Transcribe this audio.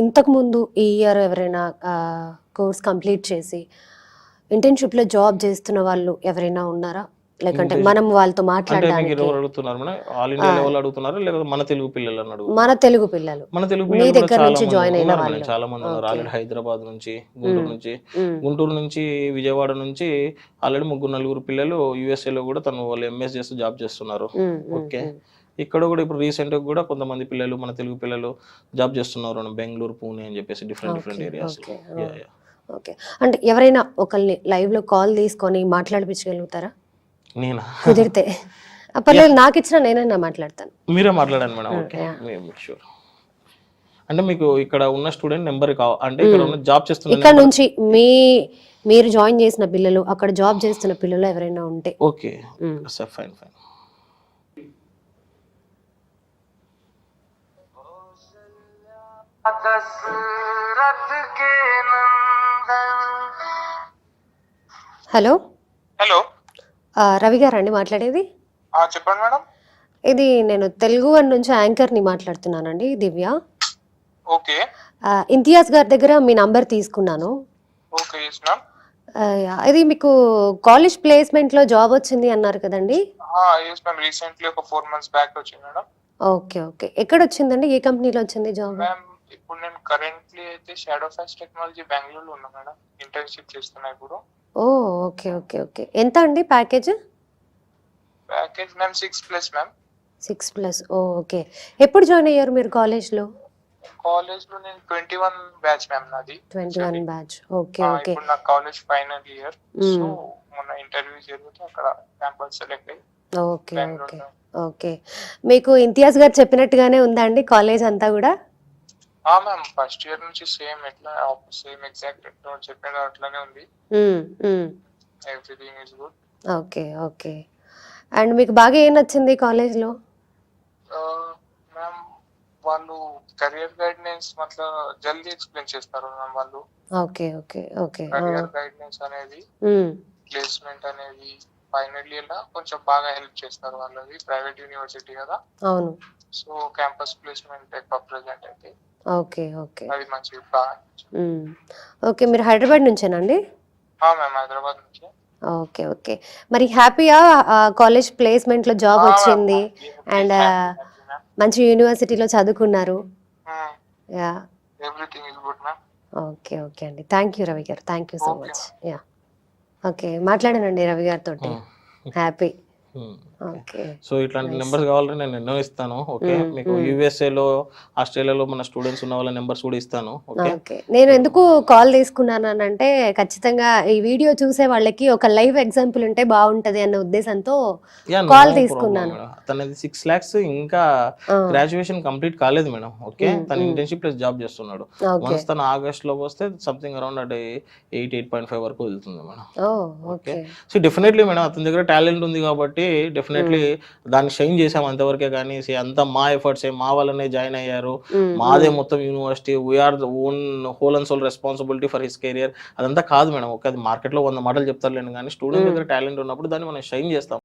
ఇంతకుముందు ఈ ఇయర్ ఎవరైనా కోర్స్ కంప్లీట్ చేసి ఇంటర్న్‌షిప్‌లో జాబ్ చేస్తున్న వాళ్ళు ఎవరైనా ఉన్నారా? లేకంటే ఇంటర్న్‌షిప్ మనం వాళ్ళతో అంటే మీకు మాట్లాడడానికి ఎవరు అడుగుతున్నారు మేడం? ఆల్ ఆ! ఇండియా లెవెల్ అడుగుతున్నారా? లేకపోతే మన తెలుగు పిల్లలని మన అడుగుతున్నారా? తెలుగు పిల్లలు. మన తెలుగు మీ పిల్లలు కూడా దగ్గర చాలా నుంచి మంది జాయిన్ అయిన ఉన్నారు మేడం. వాళ్ళు. చాలా మంది ఉన్నారు. ఓకే. ఆల్రెడీ హైదరాబాద్ నుంచి, హ్మ్. హ్మ్. గుంటూరు నుంచి, విజయవాడ నుంచి ఆల్రెడీ ముగ్గురు, నలుగురు పిల్లలు యూఎస్ఏలో కూడా వాళ్ళు ఎంఎస్ చేస్తూ జాబ్ చేస్తున్నారు. హ్మ్. హ్మ్. ఓకే. హ్మ్. ఇక్కడ కూడా ఇప్పుడు రీసెంట్‌గా కూడా కొంతమంది పిల్లలు మన తెలుగు పిల్లలు జాబ్ చేస్తున్నారు. బెంగుళూరు, పూణే అని చెప్పేసి డిఫరెంట్ ఓకే. డిఫరెంట్ ఏరియాస్‌లో. ఓకే. ఆ! యాహ్! యాహ్! ఓకే. అంటే ఎవరైనా ఒకళ్ళని లైవ్‌లో కాల్ తీసుకొని మాట్లాడిపించగలుగుతారా? నేనా? కుదిరితే. యాహ్! పర్లేదు నాకిచ్చినా నేనైనా మాట్లాడతాను. మీరే మాట్లాడండి మేడం. హ్మ్. ఓకే. యాహ్! షూర్. అంటే మీకు ఇక్కడ ఉన్న స్టూడెంట్ నంబర్ అంటే ఇక్కడ హ్మ్. ఉన్న జాబ్ చేస్తున్న ఇక్కడ నంబర్. నుంచి మీరు జాయిన్ చేసిన పిల్లలు, అక్కడ జాబ్ చేస్తున్న పిల్లలు ఎవరైనా ఉంటే. ఓకే. హ్మ్. సరే ఫైన్. హలో! హలో. రవి గారండి మాట్లాడేది? చెప్పండి మేడం. ఇది నేను తెలుగు వన్ నుంచి యాంకర్‌ని మాట్లాడుతున్నానండి దివ్య. ఓకే. ఇంతియాజ్ గారి దగ్గర మీ నంబర్ తీసుకున్నాను. ఓకే. Yes ma'am. ఇది మీకు కాలేజ్ ప్లేస్‌మెంట్‌లో జాబ్ వచ్చింది అన్నారు కదండీ! Yes ma'am. రీసెంట్‌లీ ఒక 4 మంత్స్ బ్యాక్ వచ్చింది మేడం. ఓకే. ఓకే. ఎక్కడొచ్చిందండి? ఏ కంపెనీలో వచ్చింది జాబ్? మ్యామ్ ఇప్పుడు నేను కరెంట్‌లీ అయితే షాడో ఫ్యాక్స్ టెక్నాలజీ బెంగుళూరులో ఉన్నా మేడం. ఇంటర్న్‌షిప్ చేస్తున్నా ఇప్పుడు. ఓహ్! ఓకే. ఓకే. ఓకే. ఎంత అండి ప్యాకేజ్? Package ma'am 6+ ma'am. 6+ ఓహ్! ఓకే. ఎప్పుడు జాయిన్ అయ్యారు మీరు కాలేజ్‌లో? కాలేజ్‌లో నేను 21 బ్యాచ్ మ్యామ్ నాది 21 యాక్చువల్లీ. బ్యాచ్. ఓకే. ఓకే. ఇప్పుడు నా కాలేజ్ ఫైనల్ ఇయర్. సో, హ్మ్. మొన్న ఇంటర్వ్యూ జరిగితే అక్కడ క్యాంపస్ సెలెక్ట్ అయ్యి ఓకే. ఓకే. బెంగుళూరులో. ఓకే. మీకు ఇంతియాజ్ గారు చెప్పినట్టుగానే ఉందా అండి కాలేజ్ అంతా గూడా? మ్యామ్ ఫస్ట్ ఇయర్ నుంచి సేమ్ ఎగ్జాక్ట్ చెప్పాడో అట్లానే ఉంది. హ్మ్. హ్మ్. Everything is good. Okay. Okay. And మీకు బాగా ఏం నచ్చింది కాలేజ్‌లో? మ్యామ్ వాళ్ళు కెరియర్ గైడెన్స్ జల్దీ ఎక్స్‌ప్లెయిన్ చేస్తారు మ్యామ్ వాళ్ళు. ఓకే. ఓకే. ఓకే. ఆ! కెరియర్ గైడెన్స్ అనేది, హ్మ్. ప్లేస్‌మెంట్ అనేది ఫైనల్ ఇయర్‌లో కొంచెం బాగా హెల్ప్ చేస్తారు వాళ్ళది. ప్రైవేట్ యూనివర్సిటీ కదా! అవును. సో, క్యాంపస్ ప్లేస్‌మెంట్ ఎక్కువ ప్రెజెంట్ అయితే. ఓకే. ఓకే. అది మంచిగా బాగా అనిపించింది. హ్మ్. ఓకే. మీరు హైదరాబాద్ నుంచేనా అండి? మ్యామ్ హైదరాబాద్ నుంచి. ఓకే. ఓకే. మరి హ్యాపీయా కాలేజ్ ప్లేస్‌మెంట్‌లో జాబ్ మ్యామ్ వచ్చింది. And happy ma'am. మంచి యూనివర్సిటీలో చదువుకున్నారు. Hmm. Yeah! Everything is good ma'am. Okay. Okay అండి. థాంక్ యూ రవి గారు. Thank you so okay much. Ma'am. Yeah! Okay. మాట్లాడానండి రవి గారితోటి. Hmm. Happy. Okay. Okay. So ఇట్లాంటి నైస్. నంబర్స్ కావాలంటే నేను ఎన్నో ఇస్తాను. ఓకే. హ్మ్. మీకు హ్మ్. యూఎస్ఏలో, ఆస్ట్రేలియాలో మన స్టూడెంట్స్ ఉన్న వాళ్ళ నంబర్స్ కూడా ఇస్తాను. ఓకే. ఓకే. నేను సో ఎందుకు కాల్ తీసుకున్నాననంటే ఖచ్చితంగా ఈ వీడియో చూసే వాళ్ళకి ఒక లైవ్ ఎగ్జాంపుల్ ఉంటే బావుంటది అన్న ఉద్దేశంతో యాహ్! నో కాల్ ప్రాబ్లమ్ తీసుకున్నాను. మేడం. తనది 6,00,000 ఇంకా ఆ! గ్రాడ్యుయేషన్ కంప్లీట్ కాలేదు మేడం. ఓకే. హ్మ్. తను హ్మ్. ఇంటర్న్‌షిప్ ప్లస్ జాబ్ చేస్తున్నాడు. ఓకే. వన్స్ తను ఆగస్ట్‌లోకి వస్తే సంథింగ్ అరౌండ్ 8.5 వరకు వెళ్తుంది madam. Oh! Okay. Okay. So, definitely madam అతని దగ్గర టాలెంట్ ఉంది కాబట్టి డెఫినెట్‌లీ హ్మ్. దాన్ని షైన్ చేసాం అంతవరకే గానీ అంతా మా ఎఫర్ట్సే మా వల్లనే జాయిన్ అయ్యారు. హ్మ్. మాదే హ్మ్. మొత్తం university. Are the whole and soul responsibility for his career అదంతా కాదు మేడం. ఓకే. అది మార్కెట్‌లో 100 మాటలు చెప్తారులెండి గానీ స్టూడెంట్ హ్మ్. దగ్గర టాలెంట్ ఉన్నప్పుడు దాన్ని మనం షైన్ చేస్తాం.